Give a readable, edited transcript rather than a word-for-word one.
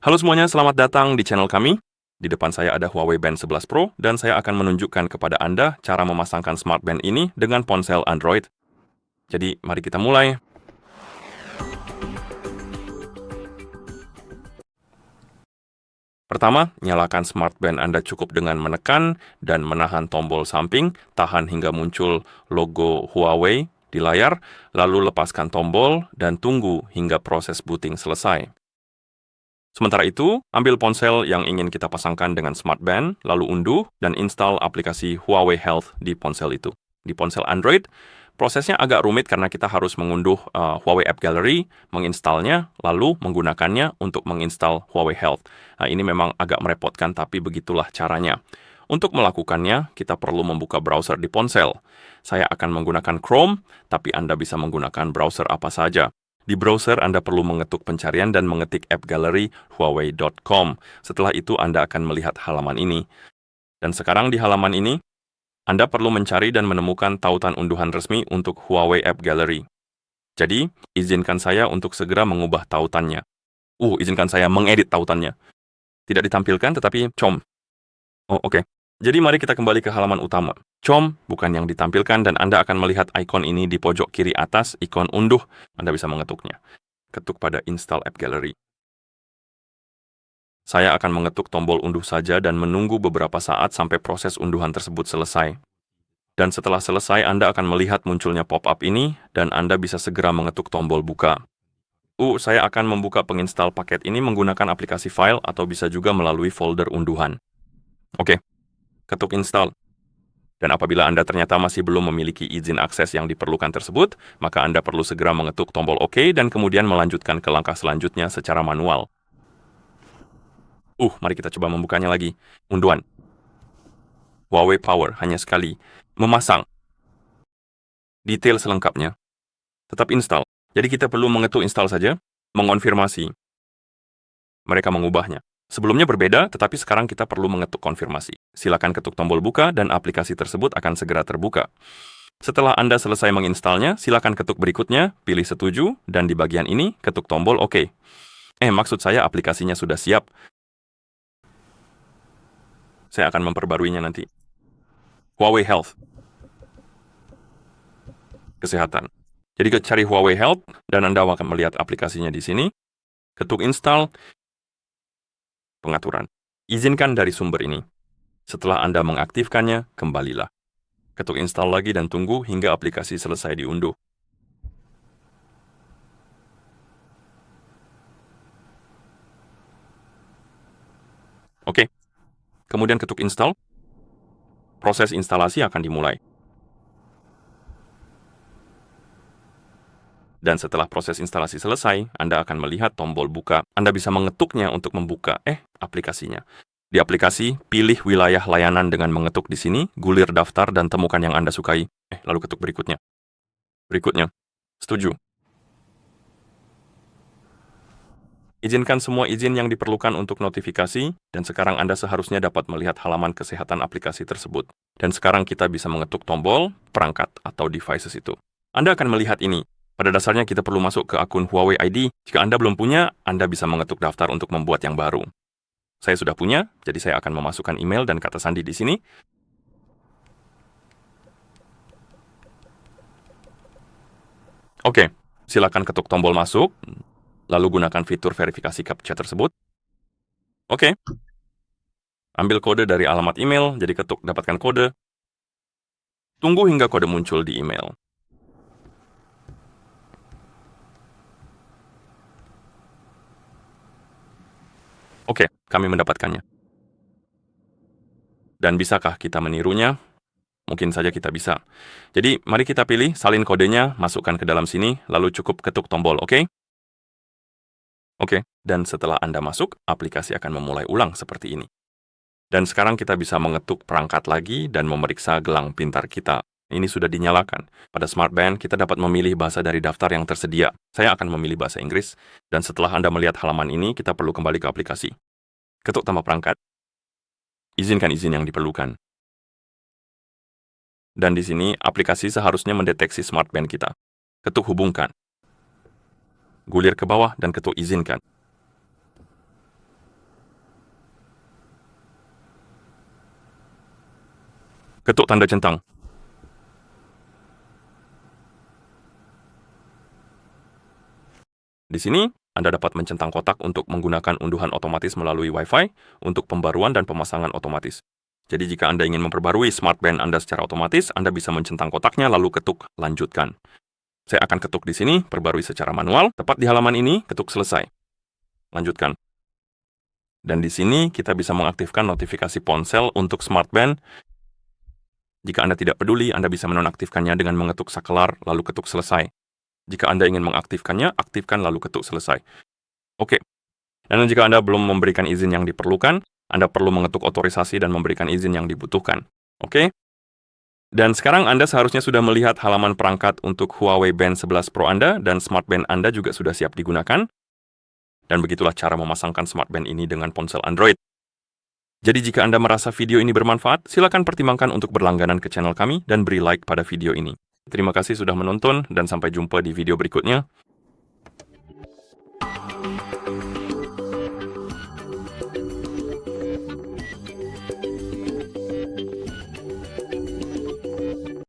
Halo semuanya, selamat datang di channel kami. Di depan saya ada Huawei Band 11 Pro dan saya akan menunjukkan kepada Anda cara memasangkan smart band ini dengan ponsel Android. Jadi, mari kita mulai. Pertama, nyalakan smart band Anda cukup dengan menekan dan menahan tombol samping, tahan hingga muncul logo Huawei di layar, lalu lepaskan tombol dan tunggu hingga proses booting selesai. Sementara itu, ambil ponsel yang ingin kita pasangkan dengan smart band, lalu unduh dan install aplikasi Huawei Health di ponsel itu. Di ponsel Android, prosesnya agak rumit karena kita harus mengunduh Huawei App Gallery, menginstalnya, lalu menggunakannya untuk menginstal Huawei Health. Nah, ini memang agak merepotkan, tapi begitulah caranya. Untuk melakukannya, kita perlu membuka browser di ponsel. Saya akan menggunakan Chrome, tapi Anda bisa menggunakan browser apa saja. Di browser, Anda perlu mengetuk pencarian dan mengetik App Gallery Huawei.com. Setelah itu, Anda akan melihat halaman ini. Dan sekarang di halaman ini, Anda perlu mencari dan menemukan tautan unduhan resmi untuk Huawei App Gallery. Jadi, izinkan saya untuk segera mengubah tautannya. Izinkan saya mengedit tautannya. Tidak ditampilkan, tetapi com. Oke. Jadi mari kita kembali ke halaman utama. Com bukan yang ditampilkan dan Anda akan melihat ikon ini di pojok kiri atas, ikon unduh. Anda bisa mengetuknya. Ketuk pada Install App Gallery. Saya akan mengetuk tombol unduh saja dan menunggu beberapa saat sampai proses unduhan tersebut selesai. Dan setelah selesai, Anda akan melihat munculnya pop-up ini dan Anda bisa segera mengetuk tombol buka. Saya akan membuka penginstal paket ini menggunakan aplikasi file atau bisa juga melalui folder unduhan. Oke. Ketuk install. Dan apabila Anda ternyata masih belum memiliki izin akses yang diperlukan tersebut, maka Anda perlu segera mengetuk tombol OK dan kemudian melanjutkan ke langkah selanjutnya secara manual. Mari kita coba membukanya lagi. Unduhan. Huawei Power, hanya sekali. Memasang. Detail selengkapnya. Tetap install. Jadi kita perlu mengetuk install saja, mengonfirmasi. Mereka mengubahnya. Sebelumnya berbeda, tetapi sekarang kita perlu mengetuk konfirmasi. Silakan ketuk tombol buka dan aplikasi tersebut akan segera terbuka. Setelah Anda selesai menginstalnya, silakan ketuk berikutnya, pilih setuju, dan di bagian ini ketuk tombol OK. Maksud saya aplikasinya sudah siap. Saya akan memperbaruinya nanti. Huawei Health. Kesehatan. Jadi cari Huawei Health, dan Anda akan melihat aplikasinya di sini. Ketuk install. Pengaturan. Izinkan dari sumber ini. Setelah Anda mengaktifkannya, kembalilah. Ketuk install lagi dan tunggu hingga aplikasi selesai diunduh. Oke. Kemudian ketuk install. Proses instalasi akan dimulai. Dan setelah proses instalasi selesai, Anda akan melihat tombol buka. Anda bisa mengetuknya untuk membuka aplikasinya. Di aplikasi, pilih wilayah layanan dengan mengetuk di sini, gulir daftar dan temukan yang Anda sukai. Lalu ketuk berikutnya. Berikutnya. Setuju. Izinkan semua izin yang diperlukan untuk notifikasi, dan sekarang Anda seharusnya dapat melihat halaman kesehatan aplikasi tersebut. Dan sekarang kita bisa mengetuk tombol, perangkat, atau devices itu. Anda akan melihat ini. Pada dasarnya kita perlu masuk ke akun Huawei ID. Jika Anda belum punya, Anda bisa mengetuk daftar untuk membuat yang baru. Saya sudah punya, jadi saya akan memasukkan email dan kata sandi di sini. Oke, silakan ketuk tombol masuk, lalu gunakan fitur verifikasi CAPTCHA tersebut. Oke. Ambil kode dari alamat email, jadi ketuk dapatkan kode. Tunggu hingga kode muncul di email. Oke, kami mendapatkannya. Dan bisakah kita menirunya? Mungkin saja kita bisa. Jadi, mari kita pilih, salin kodenya, masukkan ke dalam sini, lalu cukup ketuk tombol OK. Oke, dan setelah Anda masuk, aplikasi akan memulai ulang seperti ini. Dan sekarang kita bisa mengetuk perangkat lagi dan memeriksa gelang pintar kita. Ini sudah dinyalakan. Pada Smart Band, kita dapat memilih bahasa dari daftar yang tersedia. Saya akan memilih bahasa Inggris, dan setelah Anda melihat halaman ini, kita perlu kembali ke aplikasi. Ketuk tambah perangkat. Izinkan izin yang diperlukan. Dan di sini, aplikasi seharusnya mendeteksi Smart Band kita. Ketuk hubungkan. Gulir ke bawah dan ketuk izinkan. Ketuk tanda centang. Di sini, Anda dapat mencentang kotak untuk menggunakan unduhan otomatis melalui Wi-Fi untuk pembaruan dan pemasangan otomatis. Jadi jika Anda ingin memperbarui smartband Anda secara otomatis, Anda bisa mencentang kotaknya lalu ketuk lanjutkan. Saya akan ketuk di sini, perbarui secara manual. Tepat di halaman ini, ketuk selesai. Lanjutkan. Dan di sini kita bisa mengaktifkan notifikasi ponsel untuk smartband. Jika Anda tidak peduli, Anda bisa menonaktifkannya dengan mengetuk sakelar lalu ketuk selesai. Jika Anda ingin mengaktifkannya, aktifkan lalu ketuk selesai. Oke. Dan jika Anda belum memberikan izin yang diperlukan, Anda perlu mengetuk otorisasi dan memberikan izin yang dibutuhkan. Oke? Dan sekarang Anda seharusnya sudah melihat halaman perangkat untuk Huawei Band 11 Pro Anda dan smartband Anda juga sudah siap digunakan. Dan begitulah cara memasangkan smartband ini dengan ponsel Android. Jadi jika Anda merasa video ini bermanfaat, silakan pertimbangkan untuk berlangganan ke channel kami dan beri like pada video ini. Terima kasih sudah menonton dan sampai jumpa di video berikutnya.